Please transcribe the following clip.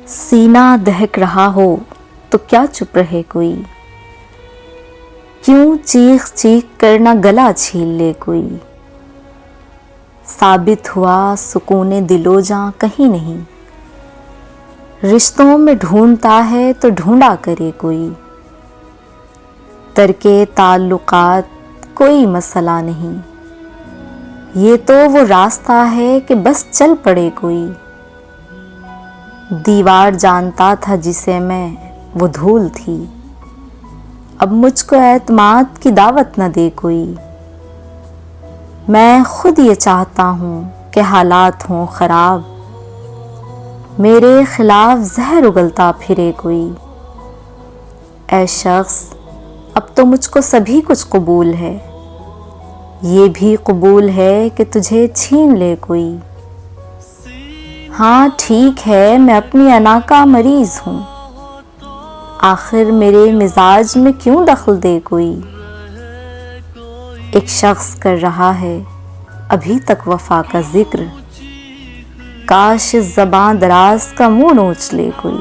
سینہ دہک رہا ہو تو کیا چپ رہے کوئی، کیوں چیخ چیخ کر نہ گلا چھیل لے کوئی۔ ثابت ہوا سکون دل و جاں کہیں نہیں، رشتوں میں ڈھونڈتا ہے تو ڈھونڈا کرے کوئی۔ ترک تعلقات کوئی مسئلہ نہیں، یہ تو وہ راستہ ہے کہ بس چل پڑے کوئی۔ دیوار جانتا تھا جسے میں وہ دھول تھی، اب مجھ کو اعتماد کی دعوت نہ دے کوئی۔ میں خود یہ چاہتا ہوں کہ حالات ہوں خراب، میرے خلاف زہر اگلتا پھرے کوئی۔ اے شخص اب تو مجھ کو سبھی کچھ قبول ہے، یہ بھی قبول ہے کہ تجھے چھین لے کوئی۔ ہاں ٹھیک ہے میں اپنی انا کا مریض ہوں، آخر میرے مزاج میں کیوں دخل دے کوئی۔ ایک شخص کر رہا ہے ابھی تک وفا کا ذکر، کاش اس زباں دراز کا منہ نوچ لے کوئی۔